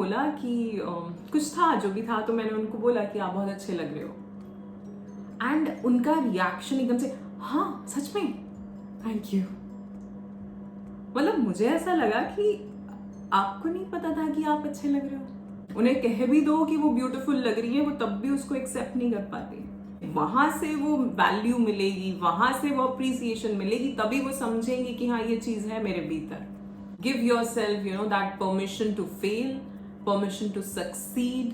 बोला कि कुछ था जो भी था, तो मैंने उनको बोला कि आप बहुत अच्छे लग रहे हो। एंड उनका रिएक्शन एकदम से, हाँ सच में, थैंक यू। मतलब मुझे ऐसा लगा कि आपको नहीं पता था कि आप अच्छे लग रहे हो। उन्हें कह भी दो कि वो ब्यूटीफुल लग रही है, वो तब भी उसको एक्सेप्ट नहीं कर पाती। वहां से वो वैल्यू मिलेगी, वहां से वो अप्रिसिएशन मिलेगी, तभी वो समझेंगे कि हाँ ये चीज है मेरे भीतर। Give yourself that permission to fail, permission to succeed,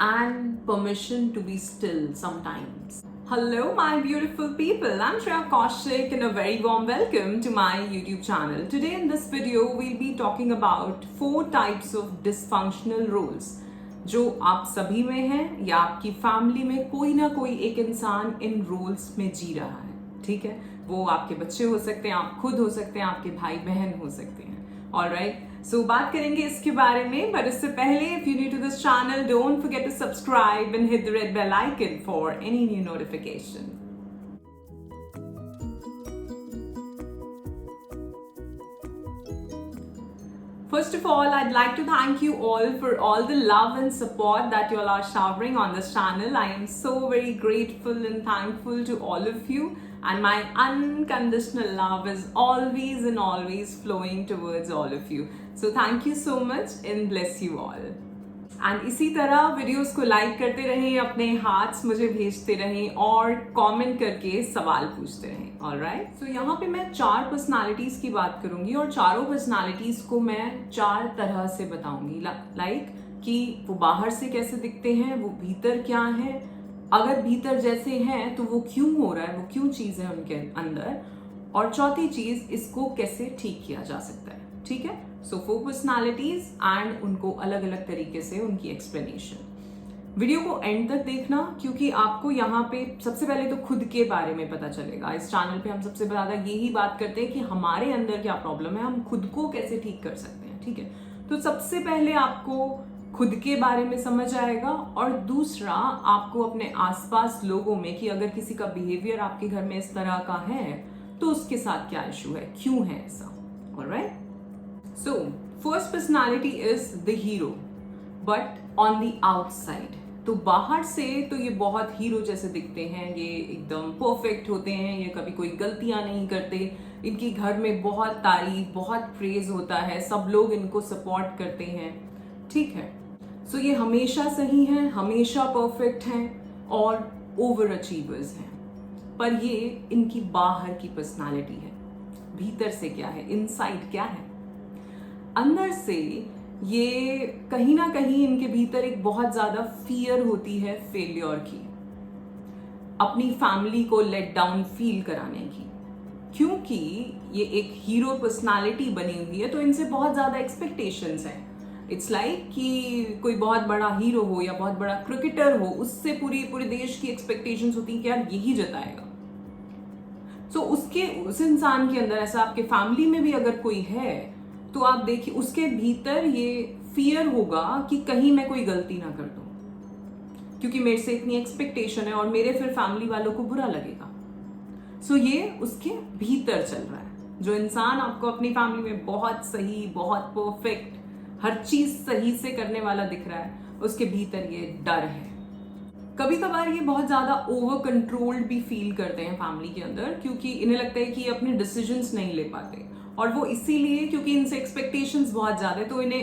and permission to be still sometimes. Hello, my beautiful people. I'm Shreya Kaushik, and a very warm welcome to my YouTube channel. Today, in this video, we'll be talking about 4 types of dysfunctional roles जो आप सभी में हैं या आपकी family में कोई ना कोई एक इंसान इन रोल्स में जी रहा है। ठीक है, वो आपके बच्चे हो सकते हैं, आप खुद हो सकते हैं, आपके भाई बहन हो सकते हैं। ऑलराइट, सो बात करेंगे इसके बारे में, बट इससे पहले if you new to this channel, don't forget to subscribe and hit the red bell icon for any new notification. First of all, I'd like to thank you all for all the love and support that you all are showering on this channel. I am so very grateful and thankful to all of you, and my unconditional love is always and always flowing towards all of you. So thank you so much and bless you all. And इसी तरह videos को like करते रहें, अपने हाथ्स मुझे भेजते रहें और कमेंट करके सवाल पूछते रहें। ऑलराइट, सो यहाँ पे मैं 4 पर्सनालिटीज की बात करूंगी और चारों पर्सनालिटीज को मैं 4 तरह से बताऊंगी। लाइक कि वो बाहर से कैसे दिखते हैं, वो भीतर क्या है, अगर भीतर जैसे हैं तो वो क्यों हो रहा है, वो क्यों चीज है उनके अंदर, और चौथी चीज इसको कैसे ठीक किया जा सकता है। ठीक है, सो 4 पर्सनालिटीज एंड उनको अलग अलग तरीके से उनकी एक्सप्लेनेशन। वीडियो को एंड तक देखना, क्योंकि आपको यहाँ पे सबसे पहले तो खुद के बारे में पता चलेगा। इस चैनल पे हम सबसे ज्यादा यही बात करते हैं कि हमारे अंदर क्या प्रॉब्लम है, हम खुद को कैसे ठीक कर सकते हैं। ठीक है, तो सबसे पहले आपको खुद के बारे में समझ आएगा, और दूसरा आपको अपने आसपास लोगों में कि अगर किसी का बिहेवियर आपके घर में इस तरह का है तो उसके साथ क्या इशू है, क्यों है ऐसा। Alright, so first personality is the hero but on the outside। तो बाहर से तो ये बहुत हीरो जैसे दिखते हैं, ये एकदम परफेक्ट होते हैं, ये कभी कोई गलतियां नहीं करते, इनकी घर में बहुत तारीफ, बहुत प्रेज होता है, सब लोग इनको सपोर्ट करते हैं। ठीक है, सो ये हमेशा सही हैं, हमेशा परफेक्ट हैं और ओवर अचीवर्स हैं। पर ये इनकी बाहर की पर्सनालिटी है, भीतर से क्या है, इनसाइड क्या है, अंदर से ये कहीं ना कहीं इनके भीतर एक बहुत ज्यादा फियर होती है फेलियर की, अपनी फैमिली को लेट डाउन फील कराने की। क्योंकि ये एक हीरो पर्सनालिटी बनी हुई है तो इनसे बहुत ज्यादा एक्सपेक्टेशंस हैं। इट्स लाइक कि कोई बहुत बड़ा हीरो हो या बहुत बड़ा क्रिकेटर हो, उससे पूरे देश की एक्सपेक्टेशंस होती है कि यार यही जताएगा। सो उस इंसान के अंदर, ऐसा आपके फैमिली में भी अगर कोई है तो आप देखिए उसके भीतर ये फियर होगा कि कहीं मैं कोई गलती ना कर दूं, क्योंकि मेरे से इतनी एक्सपेक्टेशन है और मेरे फिर फैमिली वालों को बुरा लगेगा। सो ये उसके भीतर चल रहा है। जो इंसान आपको अपनी फैमिली में बहुत सही, बहुत परफेक्ट, हर चीज सही से करने वाला दिख रहा है, उसके भीतर ये डर है। कभी कभार ये बहुत ज्यादा ओवर कंट्रोल्ड भी फील करते हैं फैमिली के अंदर, क्योंकि इन्हें लगता है कि ये अपने डिसीजंस नहीं ले पाते, और वो इसीलिए क्योंकि इनसे एक्सपेक्टेशंस बहुत ज्यादा है, तो इन्हें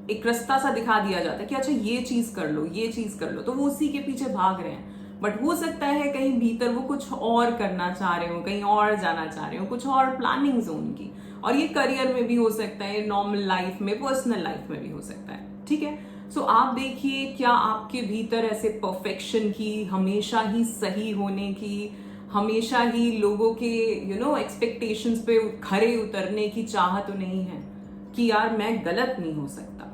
एक रास्ता सा दिखा दिया जाता है कि अच्छा ये चीज कर लो, ये चीज कर लो, तो वो उसी के पीछे भाग रहे हैं। बट हो सकता है कहीं भीतर वो कुछ और करना चाह रहे हो, कहीं और जाना चाह रहे हो, कुछ और प्लानिंग्स हो उनकी, और ये करियर में भी हो सकता है, नॉर्मल लाइफ में, पर्सनल लाइफ में भी हो सकता है। ठीक है, सो आप देखिए क्या आपके भीतर ऐसे परफेक्शन की, हमेशा ही सही होने की, हमेशा ही लोगों के एक्सपेक्टेशंस पे खरे उतरने की चाह तो नहीं है कि यार मैं गलत नहीं हो सकता।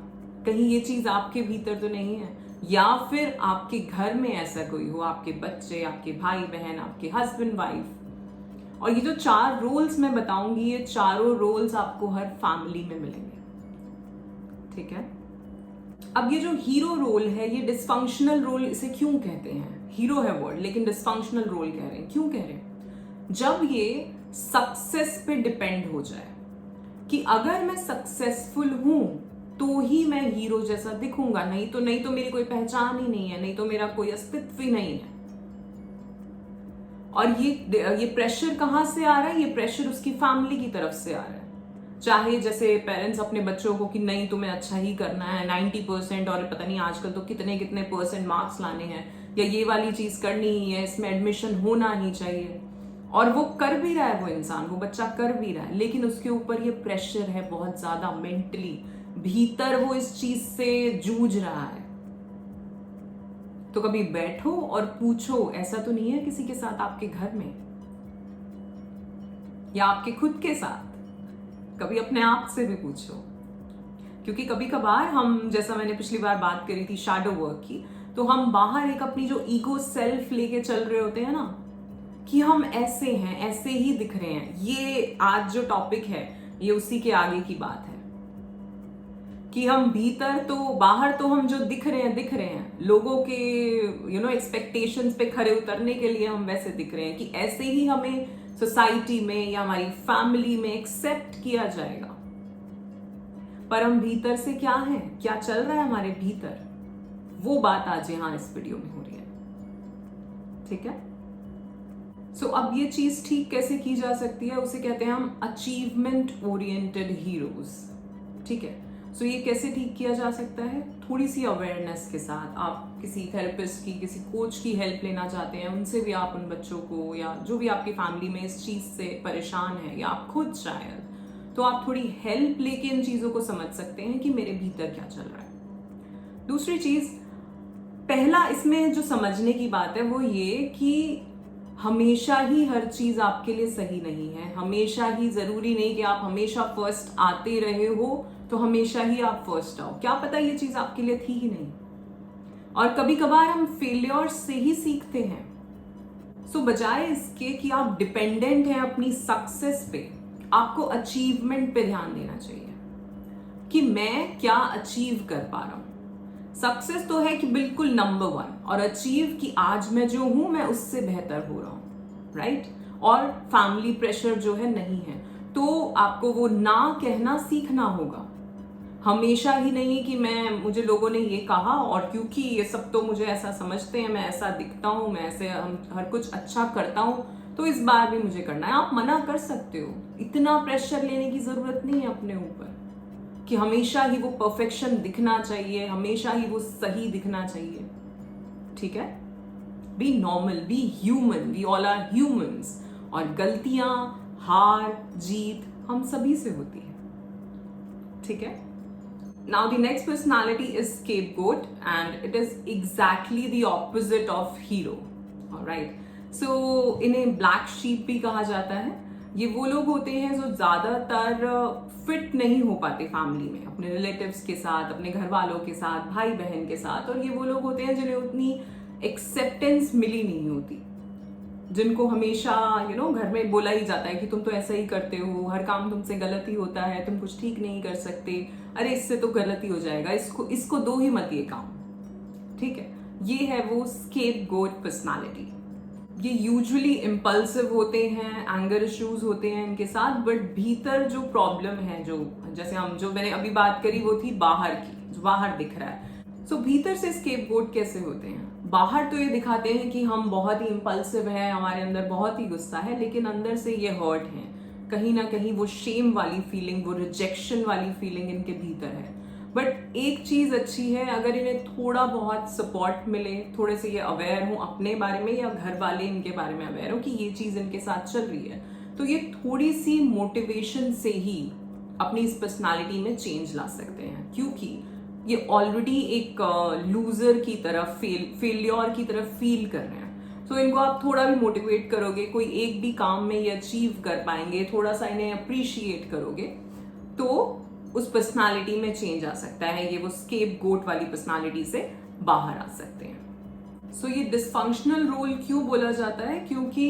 कहीं ये चीज आपके भीतर तो नहीं है, या फिर आपके घर में ऐसा कोई हो, आपके बच्चे, आपके भाई बहन, आपके हस्बैंड वाइफ। और ये जो 4 रोल्स मैं बताऊंगी, ये चारों रोल्स आपको हर फैमिली में मिलेंगे। ठीक है, अब ये जो हीरो रोल है, ये डिस्फंक्शनल रोल इसे क्यों कहते हैं? हीरो है वर्ड, लेकिन डिस्फंक्शनल रोल कह रहे हैं। क्यों कह रहे हैं? जब ये सक्सेस पे डिपेंड हो जाए कि अगर मैं सक्सेसफुल हूं तो ही मैं हीरो जैसा दिखूंगा, नहीं तो मेरी कोई पहचान ही नहीं है, नहीं तो मेरा कोई अस्तित्व ही नहीं है। और ये प्रेशर कहाँ से आ रहा है? ये प्रेशर उसकी फैमिली की तरफ से आ रहा है। चाहे जैसे पेरेंट्स अपने बच्चों को कि नहीं तुम्हें अच्छा ही करना है, 90% और पता नहीं आजकल तो कितने कितने % मार्क्स लाने हैं, या ये वाली चीज करनी ही है, इसमें एडमिशन होना ही चाहिए। और वो कर भी रहा है, वो इंसान, वो बच्चा कर भी रहा है, लेकिन उसके ऊपर ये प्रेशर है बहुत ज्यादा मेंटली, भीतर वो इस चीज से जूझ रहा है। तो कभी बैठो और पूछो, ऐसा तो नहीं है किसी के साथ आपके घर में या आपके खुद के साथ? कभी अपने आप से भी पूछो। क्योंकि कभी कभार हम, जैसा मैंने पिछली बार बात करी थी शैडो वर्क की, तो हम बाहर एक अपनी जो ईगो सेल्फ लेके चल रहे होते हैं ना, कि हम ऐसे हैं, ऐसे ही दिख रहे हैं। ये आज जो टॉपिक है ये उसी के आगे की बात है कि हम भीतर तो, बाहर तो हम जो दिख रहे हैं लोगों के एक्सपेक्टेशंस पे खरे उतरने के लिए हम वैसे दिख रहे हैं कि ऐसे ही हमें सोसाइटी में या हमारी फैमिली में एक्सेप्ट किया जाएगा। पर हम भीतर से क्या है, क्या चल रहा है हमारे भीतर, वो बात आज यहां इस वीडियो में हो रही है। ठीक है? सो अब ये चीज ठीक कैसे की जा सकती है, उसे कहते हैं हम अचीवमेंट ओरिएंटेड हीरोज। ठीक है? सो ये कैसे ठीक किया जा सकता है? थोड़ी सी अवेयरनेस के साथ। आप किसी थेरेपिस्ट की, किसी कोच की हेल्प लेना चाहते हैं, उनसे भी आप उन बच्चों को, या जो भी आपकी फैमिली में इस चीज से परेशान है, या आप खुद शायद, तो आप थोड़ी हेल्प लेके इन चीजों को समझ सकते हैं कि मेरे भीतर क्या चल रहा है। दूसरी चीज, पहला इसमें जो समझने की बात है वो ये कि हमेशा ही हर चीज आपके लिए सही नहीं है। हमेशा ही जरूरी नहीं कि आप हमेशा फर्स्ट आते रहे हो तो हमेशा ही आप फर्स्ट आओ। क्या पता ये चीज आपके लिए थी ही नहीं। और कभी कभार हम फेलियर से ही सीखते हैं। सो बजाय इसके कि आप डिपेंडेंट हैं अपनी सक्सेस पे, आपको अचीवमेंट पे ध्यान देना चाहिए कि मैं क्या अचीव कर पा रहा हूं। सक्सेस तो है कि बिल्कुल नंबर 1, और अचीव कि आज मैं जो हूं मैं उससे बेहतर हो रहा हूं, राइट? और फैमिली प्रेशर जो है नहीं है, तो आपको वो ना कहना सीखना होगा। हमेशा ही नहीं कि मुझे लोगों ने ये कहा और क्योंकि ये सब तो मुझे ऐसा समझते हैं, मैं ऐसा दिखता हूं, मैं ऐसे हर कुछ अच्छा करता हूं, तो इस बार भी मुझे करना है। आप मना कर सकते हो। इतना प्रेशर लेने की जरूरत नहीं है अपने ऊपर कि हमेशा ही वो परफेक्शन दिखना चाहिए, हमेशा ही वो सही दिखना चाहिए। ठीक है? Be normal, be human, we all are humans. और गलतियां, हार जीत हम सभी से होती है। ठीक है? Now the next personality is scapegoat, and it is exactly the opposite of hero. Alright, so इन्हें black sheep भी कहा जाता है। ये वो लोग होते हैं जो ज्यादातर फिट नहीं हो पाते फैमिली में, अपने रिलेटिव्स के साथ, अपने घर वालों के साथ, भाई बहन के साथ। और ये वो लोग होते हैं जिन्हें उतनी एक्सेप्टेंस मिली नहीं होती, जिनको हमेशा घर में बोला ही जाता है कि तुम तो ऐसा ही करते हो, हर काम तुमसे गलत ही होता है, तुम कुछ ठीक नहीं कर सकते, अरे इससे तो गलती हो जाएगा, इसको दो ही मत ये काम। ठीक है? ये है वो स्केपगोट पर्सनालिटी। ये यूजुअली इम्पल्सिव होते हैं, एंगर इश्यूज होते हैं इनके साथ, बट भीतर जो प्रॉब्लम है, जो मैंने अभी बात करी वो थी बाहर की, जो बाहर दिख रहा है। सो भीतर से स्केपगोट कैसे होते हैं? बाहर तो ये दिखाते हैं कि हम बहुत ही इम्पल्सिव हैं, हमारे अंदर बहुत ही गुस्सा है, लेकिन अंदर से ये हर्ट हैं। कहीं ना कहीं वो शेम वाली फीलिंग, वो रिजेक्शन वाली फीलिंग इनके भीतर है। बट एक चीज अच्छी है, अगर इन्हें थोड़ा बहुत सपोर्ट मिले, थोड़े से ये अवेयर हो अपने बारे में, या घर वाले इनके बारे में अवेयर हो कि ये चीज इनके साथ चल रही है, तो ये थोड़ी सी मोटिवेशन से ही अपनी इस पर्सनालिटी में चेंज ला सकते हैं। क्योंकि ये ऑलरेडी एक लूजर की तरफ, फेलियर की तरफ फील कर रहे हैं। तो इनको आप थोड़ा भी मोटिवेट करोगे, कोई एक भी काम में ये अचीव कर पाएंगे, थोड़ा सा इन्हें अप्रिशिएट करोगे, तो उस पर्सनालिटी में चेंज आ सकता है। ये वो स्केपगोट वाली पर्सनालिटी से बाहर आ सकते हैं। सो ये डिसफंक्शनल रोल क्यों बोला जाता है? क्योंकि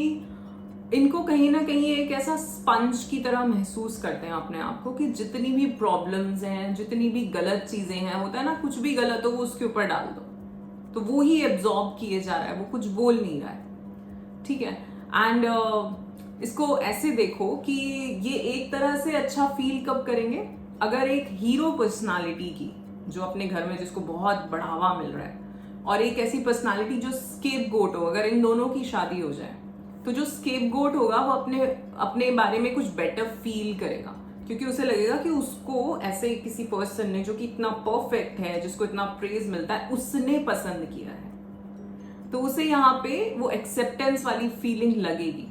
इनको कहीं ना कहीं एक ऐसा स्पंज की तरह महसूस करते हैं अपने आप को कि जितनी भी प्रॉब्लम्स हैं, जितनी भी गलत चीजें हैं, होता है ना, कुछ भी गलत हो वो उसके ऊपर डाल दो, तो वो ही एब्जॉर्ब किए जा रहा है, वो कुछ बोल नहीं रहा है। ठीक है? एंड इसको ऐसे देखो कि ये एक तरह से अच्छा फील कब करेंगे अगर एक हीरो पर्सनालिटी की जो अपने घर में जिसको बहुत बढ़ावा मिल रहा है और एक ऐसी पर्सनालिटी जो स्केपगोट हो, अगर इन दोनों की शादी हो जाए तो जो स्केपगोट होगा वो अपने अपने बारे में कुछ बेटर फील करेगा, क्योंकि उसे लगेगा कि उसको ऐसे किसी पर्सन ने जो कि इतना परफेक्ट है, जिसको इतना प्रेज मिलता है, उसने पसंद किया है। तो उसे यहाँ पे वो एक्सेप्टेंस वाली फीलिंग लगेगी।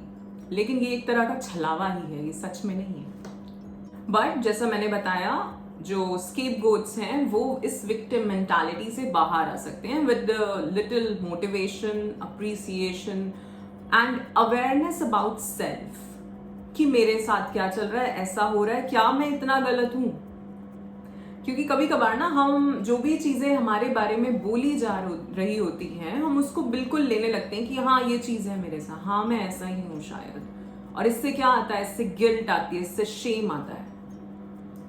लेकिन ये एक तरह का छलावा ही है, ये सच में नहीं है। बट जैसा मैंने बताया, जो स्केपगोट्स हैं वो इस विक्टिम मेंटालिटी से बाहर आ सकते हैं with little motivation, appreciation and awareness about self, कि मेरे साथ क्या चल रहा है, ऐसा हो रहा है, क्या मैं इतना गलत हूं। क्योंकि कभी कभार ना हम जो भी चीजें हमारे बारे में बोली जा रही होती हैं, हम उसको बिल्कुल लेने लगते हैं कि हाँ ये चीज है मेरे साथ, हाँ मैं ऐसा ही हूं शायद। और इससे क्या आता है, इससे गिल्ट आती है, इससे शेम आता है।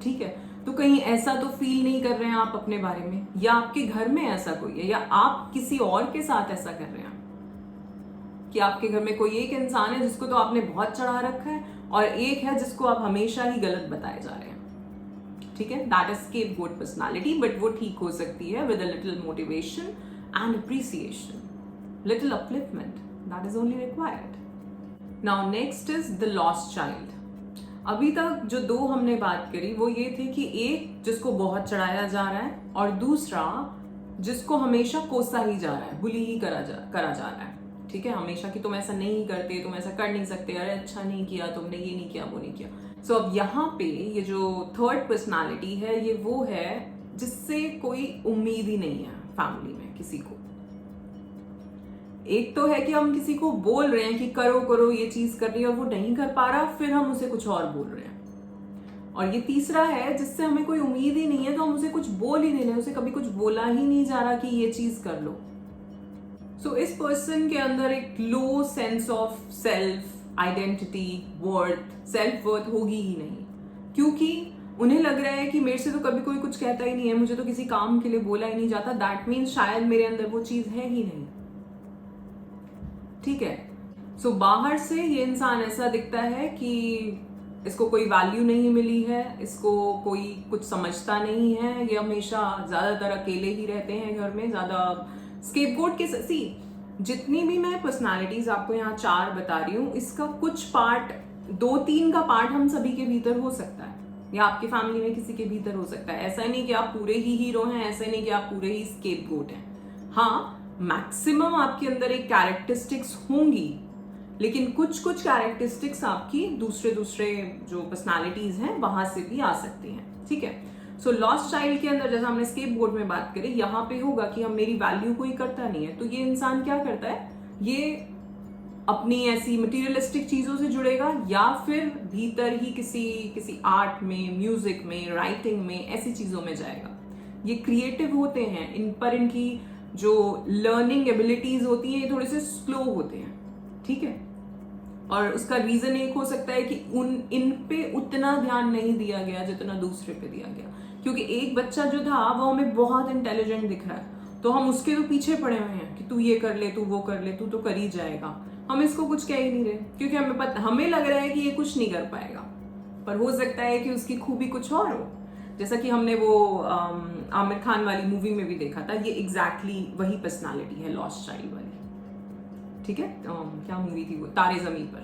ठीक है, तो कहीं ऐसा तो फील नहीं कर रहे हैं आप अपने बारे में, या आपके घर में ऐसा कोई है, या आप किसी और के साथ ऐसा कर रहे हैं कि आपके घर में कोई एक इंसान है जिसको तो आपने बहुत चढ़ा रखा है और एक है जिसको आप हमेशा ही गलत बताए जा रहे हैं। ठीक है, that is scapegoat personality. But वो ठीक हो सकती है with a little motivation and appreciation, little upliftment, that is only required. Now next is the lost child. अभी तक जो दो हमने बात करी वो ये थे कि एक जिसको बहुत चढ़ाया जा रहा है और दूसरा जिसको हमेशा कोसा ही जा रहा है, बुली ही करा जा रहा है। ठीक है, हमेशा कि तुम ऐसा नहीं करते, तुम ऐसा कर नहीं सकते, अरे अच्छा नहीं किया तुमने, ये नहीं किया, वो नहीं किया। सो अब यहाँ पे ये जो थर्ड पर्सनालिटी है, ये वो है जिससे कोई उम्मीद ही नहीं है फैमिली में किसी को। एक तो है कि हम किसी को बोल रहे हैं कि करो करो ये चीज कर रही है और वो नहीं कर पा रहा, फिर हम उसे कुछ और बोल रहे हैं। और ये तीसरा है जिससे हमें कोई उम्मीद ही नहीं है, तो हम उसे कुछ बोल ही नहीं रहे, उसे कभी कुछ बोला ही नहीं जा रहा कि ये चीज कर लो। सो इस पर्सन के अंदर एक low sense of self identity, worth, self worth होगी ही नहीं, क्योंकि उन्हें लग रहा है कि मेरे से तो कभी कोई कुछ कहता ही नहीं है, मुझे तो किसी काम के लिए बोला ही नहीं जाता, दैट मीन्स शायद मेरे अंदर वो चीज है ही नहीं। ठीक है, सो बाहर से ये इंसान ऐसा दिखता है कि इसको कोई वैल्यू नहीं मिली है, इसको कोई कुछ समझता नहीं है, ये हमेशा ज्यादातर अकेले ही रहते हैं घर में, ज्यादा स्केपगोट के सी। जितनी भी मैं पर्सनालिटीज आपको यहाँ 4 बता रही हूँ, इसका कुछ पार्ट, 2-3 का पार्ट हम सभी के भीतर हो सकता है, या आपकी फैमिली में किसी के भीतर हो सकता है। ऐसा नहीं कि आप पूरे ही हीरो हैं, ऐसा नहीं कि आप पूरे ही स्केपगोट हैं। हाँ, मैक्सिमम आपके अंदर एक कैरेक्टरिस्टिक्स होंगी, लेकिन कुछ कुछ कैरेक्टरिस्टिक्स आपकी दूसरे जो पर्सनालिटीज हैं वहां से भी आ सकती हैं। ठीक है, सो लॉस्ट चाइल्ड के अंदर जैसा हमने स्केपगोट में बात करी, यहाँ पे होगा कि हम मेरी वैल्यू कोई करता नहीं है, तो ये इंसान क्या करता है, ये अपनी ऐसी मटेरियलिस्टिक चीजों से जुड़ेगा, या फिर भीतर ही किसी आर्ट में, म्यूजिक में, राइटिंग में, ऐसी चीजों में जाएगा। ये क्रिएटिव होते हैं, इन पर इनकी जो लर्निंग एबिलिटीज होती है ये थोड़े से स्लो होते हैं। ठीक है, और उसका रीजन एक हो सकता है कि इन पे उतना ध्यान नहीं दिया गया जितना दूसरे पे दिया गया, क्योंकि एक बच्चा जो था वो हमें बहुत इंटेलिजेंट दिख रहा है, तो हम उसके तो पीछे पड़े हुए हैं कि तू ये कर ले, तू वो कर ले, तू तो कर ही जाएगा। हम इसको कुछ कह ही नहीं रहे, क्योंकि हमें लग रहा है कि ये कुछ नहीं कर पाएगा, पर हो सकता है कि उसकी खूबी कुछ और हो। जैसा कि हमने वो आमिर खान वाली मूवी में भी देखा था, ये एग्जैक्टली वही पर्सनालिटी है लॉस्ट चाइल्ड वाली। ठीक है, क्या मूवी थी वो, तारे ज़मीन पर।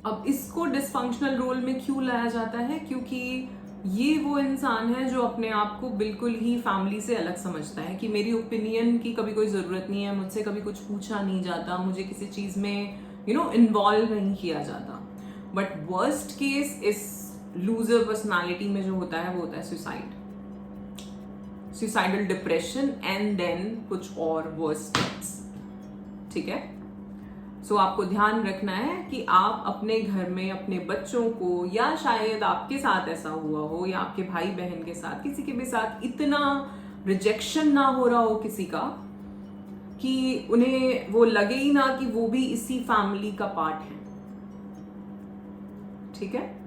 अब इसको डिसफंक्शनल रोल में क्यों लाया जाता है, क्योंकि ये वो इंसान है जो अपने आप को बिल्कुल ही फैमिली से अलग समझता है कि मेरी ओपिनियन की कभी कोई ज़रूरत नहीं है, मुझसे कभी कुछ पूछा नहीं जाता, मुझे किसी चीज़ में इन्वॉल्व नहीं किया जाता। बट वर्स्ट केस इस लूजर पर्सनालिटी में जो होता है वो होता है सुसाइडल डिप्रेशन एंड देन कुछ और वर्स्ट स्टेप्स। ठीक है, सो आपको ध्यान रखना है कि आप अपने घर में अपने बच्चों को, या शायद आपके साथ ऐसा हुआ हो, या आपके भाई बहन के साथ, किसी के भी साथ इतना रिजेक्शन ना हो रहा हो किसी का कि उन्हें वो लगे ही ना कि वो भी इसी फैमिली का पार्ट है। ठीक है,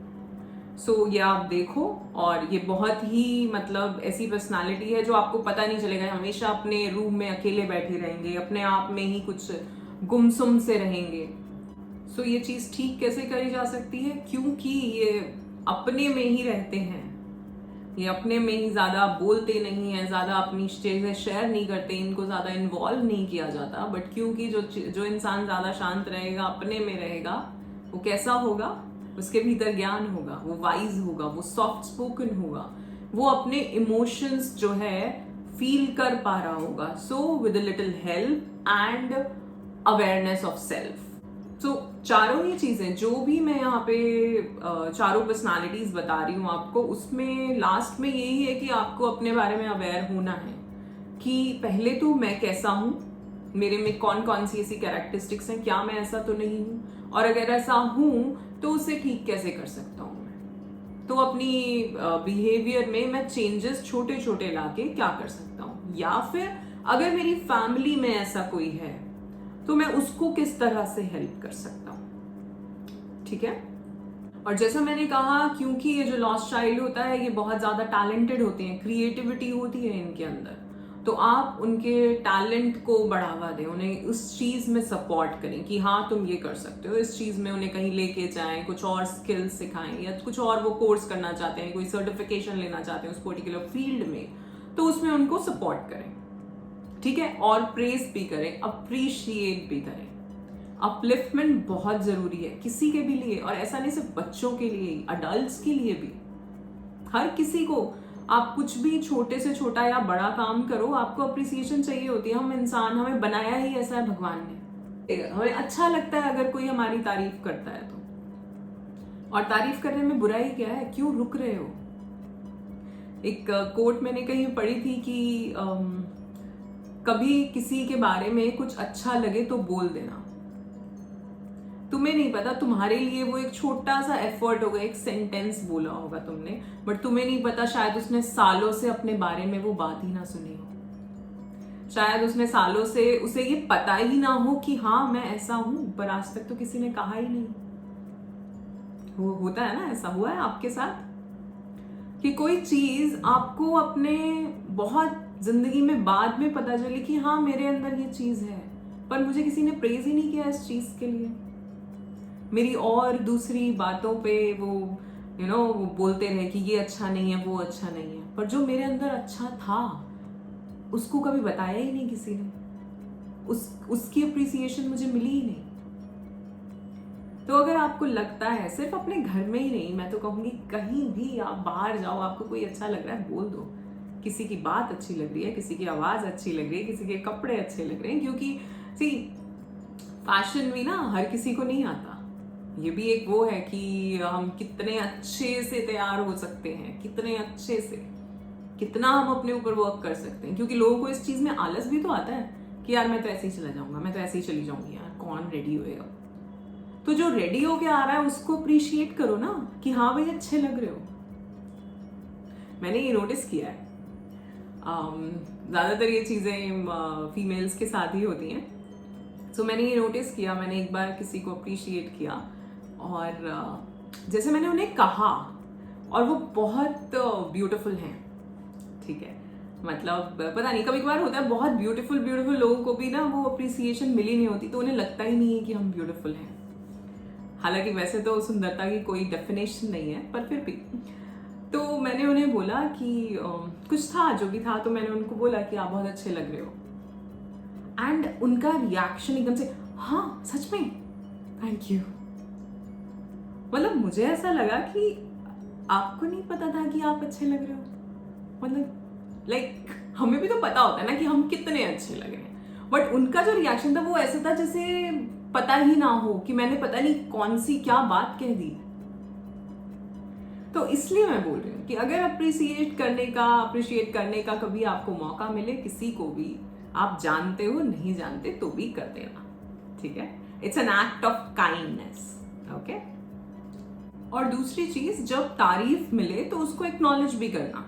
सो ये आप देखो, और ये बहुत ही ऐसी पर्सनालिटी है जो आपको पता नहीं चलेगा, हमेशा अपने रूम में अकेले बैठे रहेंगे, अपने आप में ही कुछ गुमसुम से रहेंगे। सो ये चीज ठीक कैसे करी जा सकती है, क्योंकि ये अपने में ही रहते हैं, ये अपने में ही ज़्यादा बोलते नहीं है, ज़्यादा अपनी चीज़ें शेयर नहीं करते, इनको ज़्यादा इन्वॉल्व नहीं किया जाता। बट क्योंकि जो इंसान ज़्यादा शांत रहेगा, अपने में रहेगा, वो कैसा होगा, उसके भीतर ज्ञान होगा, वो वाइज होगा, वो सॉफ्ट स्पोकन होगा, वो अपने इमोशंस जो है फील कर पा रहा होगा। So with a little help and awareness of self. तो चारों ही चीजें जो भी मैं यहाँ पे चारों पर्सनालिटीज बता रही हूँ आपको, उसमें लास्ट में यही है कि आपको अपने बारे में अवेयर होना है कि पहले तो मैं कैसा हूँ, मेरे में कौन कौन सी ऐसी कैरेक्टरिस्टिक्स हैं, क्या मैं ऐसा तो नहीं हूँ, और अगर ऐसा हूँ तो उसे ठीक कैसे कर सकता हूँ मैं। तो अपनी बिहेवियर में मैं चेंजेस छोटे छोटे लाके क्या कर सकता हूँ, या फिर अगर मेरी फैमिली में ऐसा कोई है तो मैं उसको किस तरह से हेल्प कर सकता हूँ। ठीक है। और जैसा मैंने कहा, क्योंकि ये जो लॉस्ट चाइल्ड होता है ये बहुत ज्यादा टैलेंटेड होते हैं, क्रिएटिविटी होती है इनके अंदर, तो आप उनके टैलेंट को बढ़ावा दें, उन्हें उस चीज में सपोर्ट करें कि हाँ तुम ये कर सकते हो, इस चीज में उन्हें कहीं लेके जाएं, कुछ और स्किल्स सिखाएं, या कुछ और वो कोर्स करना चाहते हैं, कोई सर्टिफिकेशन लेना चाहते हैं उस पर्टिकुलर फील्ड में, तो उसमें उनको सपोर्ट करें। ठीक है। और प्रेज भी करें, अप्रिशिएट भी करें। अपलिफ्टमेंट बहुत जरूरी है किसी के भी लिए, और ऐसा नहीं सिर्फ बच्चों के लिए, अडल्ट्स के लिए भी। हर किसी को आप कुछ भी छोटे से छोटा या बड़ा काम करो, आपको अप्रिसिएशन चाहिए होती है। हम इंसान, हमें बनाया ही ऐसा है भगवान ने, हमें अच्छा लगता है अगर कोई हमारी तारीफ करता है तो। और तारीफ करने में बुराई क्या है, क्यों रुक रहे हो। एक कोट मैंने कहीं पढ़ी थी कि कभी किसी के बारे में कुछ अच्छा लगे तो बोल देना। तुम्हें नहीं पता, तुम्हारे लिए वो एक छोटा सा एफर्ट होगा, एक सेंटेंस बोला होगा तुमने, बट तुम्हें नहीं पता शायद उसने सालों से अपने बारे में वो बात ही ना सुनी हो। शायद उसने सालों से उसे ये पता ही ना हो कि हाँ मैं ऐसा हूं, पर आज तक तो किसी ने कहा ही नहीं। वो होता है ना, ऐसा हुआ है आपके साथ कि कोई चीज आपको अपने बहुत जिंदगी में बाद में पता चले कि हाँ मेरे अंदर ये चीज है, पर मुझे किसी ने प्रेज ही नहीं किया इस चीज के लिए। मेरी और दूसरी बातों पे वो वो बोलते रहे कि ये अच्छा नहीं है, वो अच्छा नहीं है, पर जो मेरे अंदर अच्छा था उसको कभी बताया ही नहीं किसी ने, उसकी अप्रिसिएशन मुझे मिली ही नहीं। तो अगर आपको लगता है, सिर्फ अपने घर में ही नहीं, मैं तो कहूंगी कहीं भी आप बाहर जाओ, आपको कोई अच्छा लग रहा है बोल दो। किसी की बात अच्छी लग रही है, किसी की आवाज अच्छी लग रही है, किसी के कपड़े अच्छे लग रहे हैं, क्योंकि सी फैशन भी ना हर किसी को नहीं आता। ये भी एक वो है कि हम कितने अच्छे से तैयार हो सकते हैं, कितने अच्छे से, कितना हम अपने ऊपर वर्क कर सकते हैं। क्योंकि लोगों को इस चीज में आलस भी तो आता है कि यार मैं तो ऐसे ही चला जाऊंगा, मैं तो ऐसे ही चली जाऊंगी, यार कौन रेडी होएगा। तो जो रेडी होके आ रहा है उसको अप्रिशिएट करो ना कि हाँ भाई अच्छे लग रहे हो। मैंने ये नोटिस किया है, ज्यादातर ये चीजें फीमेल्स के साथ ही होती हैं। सो मैंने ये नोटिस किया, मैंने एक बार किसी को अप्रिशिएट किया और जैसे मैंने उन्हें कहा, और वो बहुत ब्यूटीफुल हैं। ठीक है, मतलब पता नहीं, कभी कभार होता है बहुत ब्यूटीफुल लोगों को भी ना वो अप्रिसिएशन मिली नहीं होती, तो उन्हें लगता ही नहीं है कि हम ब्यूटीफुल हैं। हालांकि वैसे तो सुंदरता की कोई डेफिनेशन नहीं है, पर फिर भी। तो मैंने उन्हें बोला कि कुछ था जो भी था, तो मैंने उनको बोला कि आप बहुत अच्छे लग रहे हो, एंड उनका रिएक्शन एकदम से, हाँ सच में, थैंक यू। मतलब मुझे ऐसा लगा कि आपको नहीं पता था कि आप अच्छे लग रहे हो। मतलब लाइक हमें भी तो पता होता है ना कि हम कितने अच्छे लग रहे हैं, बट उनका जो रिएक्शन था वो ऐसा था जैसे पता ही ना हो कि मैंने पता नहीं कौन सी क्या बात कह दी। तो इसलिए मैं बोल रही हूँ कि अगर अप्रिशिएट करने का कभी आपको मौका मिले, किसी को भी, आप जानते हो नहीं जानते तो भी कर देना। ठीक है, it's an act of kindness. Okay. और दूसरी चीज, जब तारीफ मिले तो उसको एक्नॉलेज भी करना।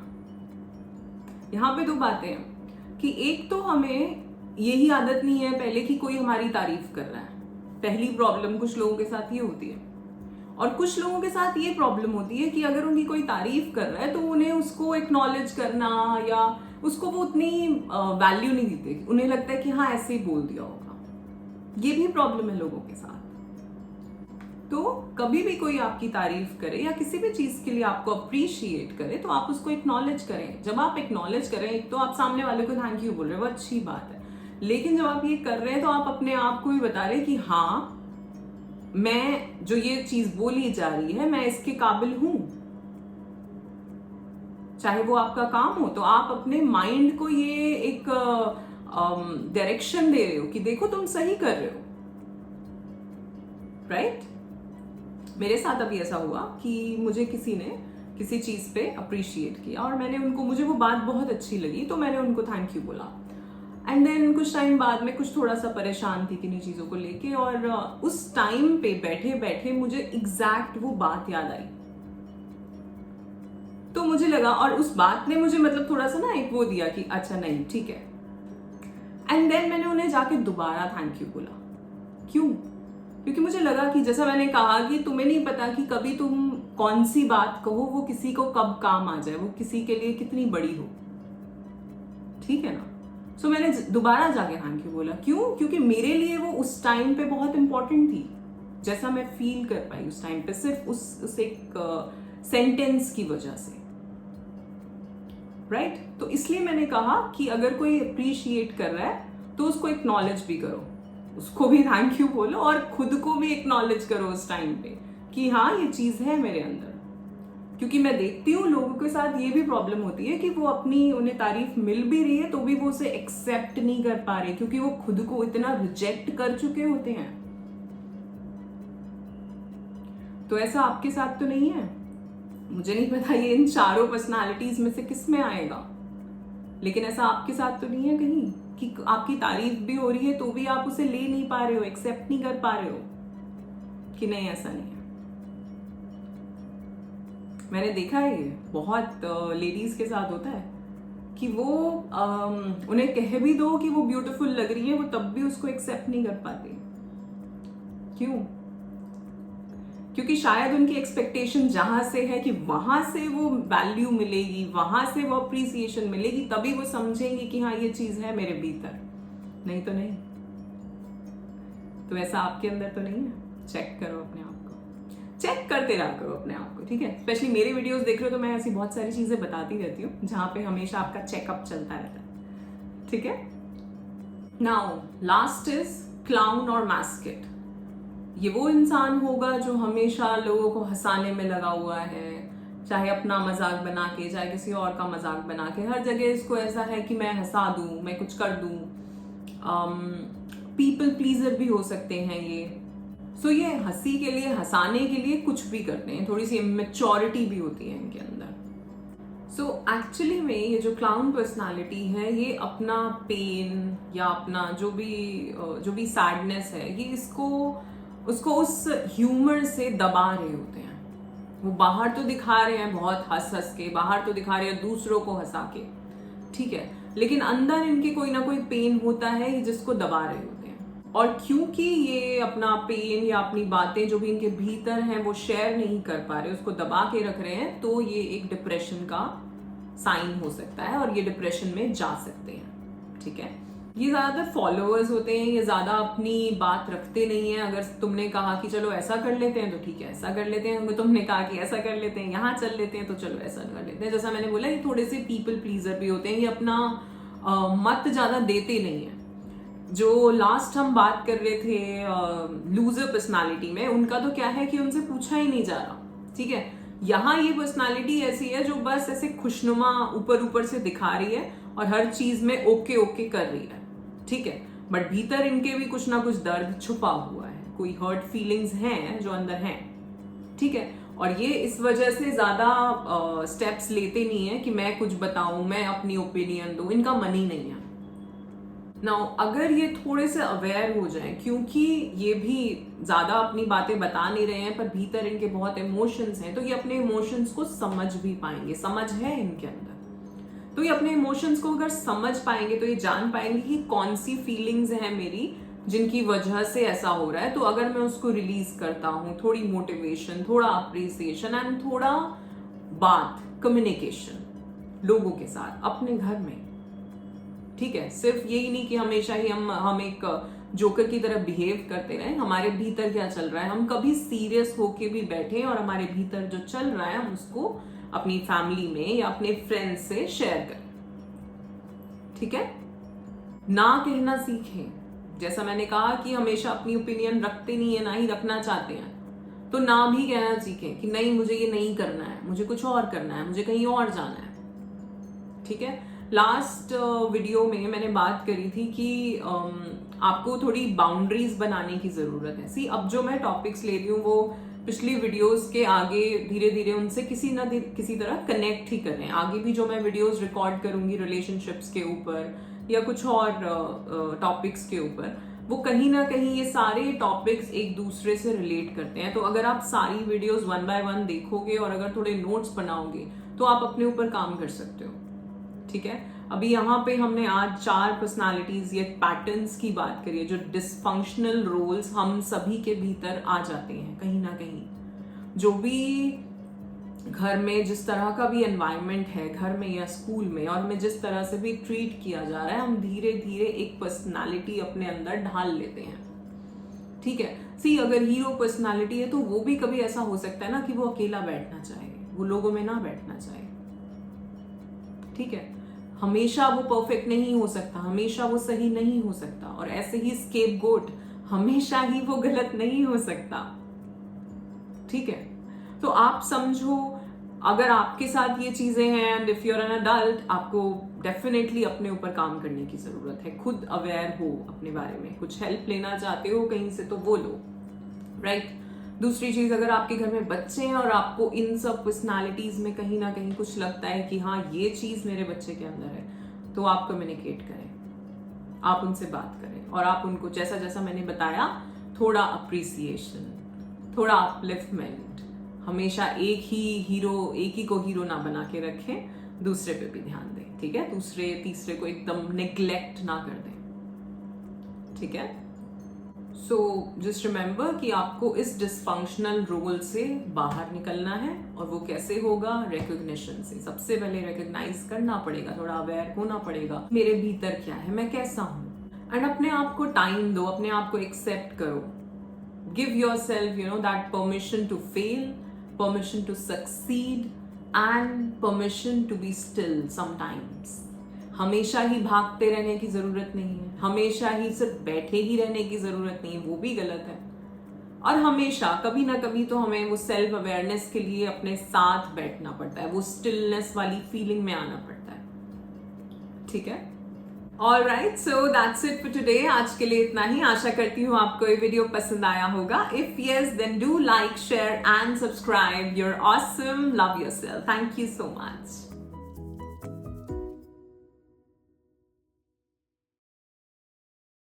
यहाँ पे दो बातें हैं कि एक तो हमें यही आदत नहीं है पहले कि कोई हमारी तारीफ कर रहा है। पहली प्रॉब्लम कुछ लोगों के साथ ये होती है, और कुछ लोगों के साथ ये प्रॉब्लम होती है कि अगर उनकी कोई तारीफ कर रहा है तो उन्हें उसको एक्नॉलेज करना या उसको वो उतनी वैल्यू नहीं देते, उन्हें लगता है कि हाँ ऐसे ही बोल दिया होगा। ये भी प्रॉब्लम है लोगों के साथ। तो कभी भी कोई आपकी तारीफ करे या किसी भी चीज के लिए आपको अप्रिशिएट करे तो आप उसको एक्नॉलेज करें। जब आप एक्नॉलेज करें, एक तो आप सामने वाले को थैंक यू बोल रहे हो, वो अच्छी बात है, लेकिन जब आप ये कर रहे हैं तो आप अपने आप को भी बता रहे हैं कि हाँ, मैं जो ये चीज बोली जा रही है मैं इसके काबिल हूं। चाहे वो आपका काम हो, तो आप अपने माइंड को ये एक डायरेक्शन दे रहे हो कि देखो तुम सही कर रहे हो, राइट? मेरे साथ अभी ऐसा हुआ कि मुझे किसी ने किसी चीज पे अप्रिशिएट किया और मैंने उनको, मुझे वो बात बहुत अच्छी लगी तो मैंने उनको थैंक यू बोला। एंड देन कुछ टाइम बाद में कुछ थोड़ा सा परेशान थी किन्हीं चीजों को लेके, और उस टाइम पे बैठे बैठे मुझे एग्जैक्ट वो बात याद आई। तो मुझे लगा, और उस बात ने मुझे मतलब थोड़ा सा ना एक वो दिया कि अच्छा नहीं ठीक है। एंड देन मैंने उन्हें जाके दोबारा थैंक यू बोला। क्यों? क्योंकि मुझे लगा कि जैसा मैंने कहा कि तुम्हें नहीं पता कि कभी तुम कौन सी बात कहो वो किसी को कब काम आ जाए, वो किसी के लिए कितनी बड़ी हो, ठीक है ना? सो मैंने दोबारा जाके थैंक यू बोला। क्यों? क्योंकि मेरे लिए वो उस टाइम पे बहुत इंपॉर्टेंट थी, जैसा मैं फील कर पाई उस टाइम पे, सिर्फ उस एक सेंटेंस की वजह से, राइट? तो इसलिए मैंने कहा कि अगर कोई अप्रिशिएट कर रहा है तो उसको एक्नॉलेज भी करो, उसको भी थैंक यू बोलो और खुद को भी एक्नॉलेज करो उस टाइम पे कि हाँ ये चीज है मेरे अंदर। क्योंकि मैं देखती हूँ लोगों के साथ ये भी प्रॉब्लम होती है कि वो अपनी, उन्हें तारीफ मिल भी रही है तो भी वो उसे एक्सेप्ट नहीं कर पा रहे, क्योंकि वो खुद को इतना रिजेक्ट कर चुके होते हैं। तो ऐसा आपके साथ तो नहीं है? मुझे नहीं पता ये इन चारों पर्सनालिटीज में से किस में आएगा, लेकिन ऐसा आपके साथ तो नहीं है कहीं कि आपकी तारीफ भी हो रही है तो भी आप उसे ले नहीं पा रहे हो, एक्सेप्ट नहीं कर पा रहे हो कि नहीं ऐसा नहीं है। मैंने देखा है ये बहुत लेडीज के साथ होता है कि वो उन्हें कह भी दो कि वो ब्यूटीफुल लग रही है, वो तब भी उसको एक्सेप्ट नहीं कर पाती। क्यों? क्योंकि शायद उनकी एक्सपेक्टेशन जहां से है कि वहां से वो वैल्यू मिलेगी, वहां से वो अप्रिसिएशन मिलेगी, तभी वो समझेंगे कि हाँ ये चीज है मेरे भीतर, नहीं तो नहीं। तो ऐसा आपके अंदर तो नहीं है? चेक करो अपने आप को, चेक करते रहा करो अपने आप को, ठीक है? स्पेशली मेरे वीडियोस देख रहे हो तो मैं ऐसी बहुत सारी चीजें बताती रहती हूँ जहां पे हमेशा आपका चेकअप चलता रहता है, ठीक है? नाउ लास्ट इज क्लाउन और मैस्केट। ये वो इंसान होगा जो हमेशा लोगों को हंसाने में लगा हुआ है, चाहे अपना मजाक बना के, चाहे किसी और का मजाक बना के, हर जगह इसको ऐसा है कि मैं हंसा दूं, मैं कुछ कर दूं। पीपल प्लीजर भी हो सकते हैं ये। सो ये हंसी के लिए, हंसाने के लिए कुछ भी करते हैं, थोड़ी सी इमेच्योरिटी भी होती है इनके अंदर। सो एक्चुअली में ये जो क्लाउन पर्सनालिटी है ये अपना पेन या अपना जो भी सैडनेस है, ये उसको उस ह्यूमर से दबा रहे होते हैं। वो बाहर तो दिखा रहे हैं बहुत हंस हंस के, बाहर तो दिखा रहे हैं दूसरों को हंसा के, ठीक है, लेकिन अंदर इनके कोई ना कोई पेन होता है जिसको दबा रहे होते हैं। और क्योंकि ये अपना पेन या अपनी बातें जो भी इनके भीतर हैं वो शेयर नहीं कर पा रहे, उसको दबा के रख रहे हैं, तो ये एक डिप्रेशन का साइन हो सकता है और ये डिप्रेशन में जा सकते हैं, ठीक है? ये ज्यादातर फॉलोअर्स होते हैं, ये ज्यादा अपनी बात रखते नहीं है। अगर तुमने कहा कि चलो ऐसा कर लेते हैं तो ठीक है ऐसा कर लेते हैं, अगर तुमने कहा कि ऐसा कर लेते हैं, यहाँ चल लेते हैं, तो चलो ऐसा कर लेते हैं। जैसा मैंने बोला ये थोड़े से पीपल प्लीजर भी होते हैं, ये अपना मत ज्यादा देते नहीं है। जो लास्ट हम बात कर रहे थे लूजर पर्सनालिटी में, उनका तो क्या है कि उनसे पूछा ही नहीं जा रहा, ठीक है? यहाँ ये पर्सनालिटी ऐसी है जो बस ऐसे खुशनुमा ऊपर ऊपर से दिखा रही है और हर चीज में ओके ओके कर रही है, ठीक है, बट भीतर इनके भी कुछ ना कुछ दर्द छुपा हुआ है, कोई हर्ट फीलिंग्स हैं जो अंदर हैं, ठीक है? और ये इस वजह से ज्यादा स्टेप्स लेते नहीं है कि मैं कुछ बताऊं, मैं अपनी ओपिनियन दूं, इनका मन ही नहीं है। नाउ अगर ये थोड़े से अवेयर हो जाएं, क्योंकि ये भी ज्यादा अपनी बातें बता नहीं रहे हैं पर भीतर इनके बहुत इमोशंस हैं, तो ये अपने इमोशंस को समझ भी पाएंगे, समझ है इनके अंदर, तो ये अपने इमोशंस को अगर समझ पाएंगे तो ये जान पाएंगे कि कौन सी फीलिंग्स हैं मेरी जिनकी वजह से ऐसा हो रहा है। तो अगर मैं उसको रिलीज करता हूँ, थोड़ी मोटिवेशन, थोड़ा अप्रिसिएशन एंड थोड़ा बात, कम्युनिकेशन लोगों के साथ, अपने घर में, ठीक है, सिर्फ यही नहीं कि हमेशा ही हम एक जोकर की तरह बिहेव करते रहे, हमारे भीतर क्या चल रहा है, हम कभी सीरियस होके भी बैठे और हमारे भीतर जो चल रहा है हम उसको अपनी फैमिली में या अपने फ्रेंड्स से शेयर करें। ठीक है, ना कहना सीखें। जैसा मैंने कहा कि हमेशा अपनी ओपिनियन रखते नहीं है, ना ही रखना चाहते हैं, तो ना भी कहना सीखें कि नहीं मुझे ये नहीं करना है, मुझे कुछ और करना है, मुझे कहीं और जाना है। ठीक है, लास्ट वीडियो में मैंने बात करी थी कि आपको थोड़ी बाउंड्रीज बनाने की जरूरत है। सी अब जो मैं टॉपिक्स ले रही हूँ वो पिछली वीडियोस के आगे धीरे धीरे उनसे किसी तरह कनेक्ट ही करें। आगे भी जो मैं वीडियोस रिकॉर्ड करूंगी रिलेशनशिप्स के ऊपर या कुछ और टॉपिक्स के ऊपर, वो कहीं ना कहीं ये सारे टॉपिक्स एक दूसरे से रिलेट करते हैं। तो अगर आप सारी वीडियोस 1 बाय 1 देखोगे और अगर थोड़े नोट्स बनाओगे तो आप अपने ऊपर काम कर सकते हो। ठीक है, अभी यहाँ पे हमने आज 4 पर्सनालिटीज या पैटर्न्स की बात करी है, जो डिसफंक्शनल रोल्स हम सभी के भीतर आ जाते हैं कहीं ना कहीं। जो भी घर में जिस तरह का भी एनवायरनमेंट है, घर में या स्कूल में, और हमें जिस तरह से भी ट्रीट किया जा रहा है, हम धीरे धीरे एक पर्सनालिटी अपने अंदर ढाल लेते हैं। ठीक है, सी अगर हीरो पर्सनालिटी है तो वो भी कभी ऐसा हो सकता है ना कि वो अकेला बैठना चाहे, वो लोगों में ना बैठना चाहे। ठीक है, हमेशा वो परफेक्ट नहीं हो सकता, हमेशा वो सही नहीं हो सकता, और ऐसे ही स्केपगोट हमेशा ही वो गलत नहीं हो सकता। ठीक है, तो आप समझो अगर आपके साथ ये चीजें हैं and if you are an adult, आपको डेफिनेटली अपने ऊपर काम करने की जरूरत है। खुद अवेयर हो अपने बारे में, कुछ हेल्प लेना चाहते हो कहीं से तो वो लो, राइट। दूसरी चीज, अगर आपके घर में बच्चे हैं और आपको इन सब पर्सनालिटीज में कहीं ना कहीं कुछ लगता है कि हाँ ये चीज मेरे बच्चे के अंदर है, तो आप कम्युनिकेट करें, आप उनसे बात करें और आप उनको जैसा जैसा मैंने बताया, थोड़ा अप्रिसिएशन, थोड़ा अपलिफ्टमेंट, हमेशा एक ही को हीरो ना बना के रखें, दूसरे पे भी ध्यान दें। ठीक है, दूसरे तीसरे को एकदम नेग्लेक्ट ना कर दें। ठीक है, सो जस्ट रिमेंबर कि आपको इस डिसफंक्शनल रोल से बाहर निकलना है, और वो कैसे होगा, रिकॉग्निशन से। सबसे पहले रिकॉग्नाइज करना पड़ेगा, थोड़ा अवेयर होना पड़ेगा, मेरे भीतर क्या है, मैं कैसा हूं, एंड अपने आप को टाइम दो, अपने आप को एक्सेप्ट करो। Give yourself that permission to fail, permission to succeed and permission to be still sometimes। हमेशा ही भागते रहने की जरूरत नहीं है, हमेशा ही सिर्फ बैठे ही रहने की जरूरत नहीं है, वो भी गलत है। और हमेशा कभी ना कभी तो हमें वो सेल्फ अवेयरनेस के लिए अपने साथ बैठना पड़ता है, वो स्टिलनेस वाली फीलिंग में आना पड़ता है। ठीक है, Alright, so that's it for today। आज के लिए इतना ही। आशा करती हूँ आपको ये वीडियो पसंद आया होगा। If yes, then do like, share and subscribe। You're awesome. Love yourself. Thank you so much।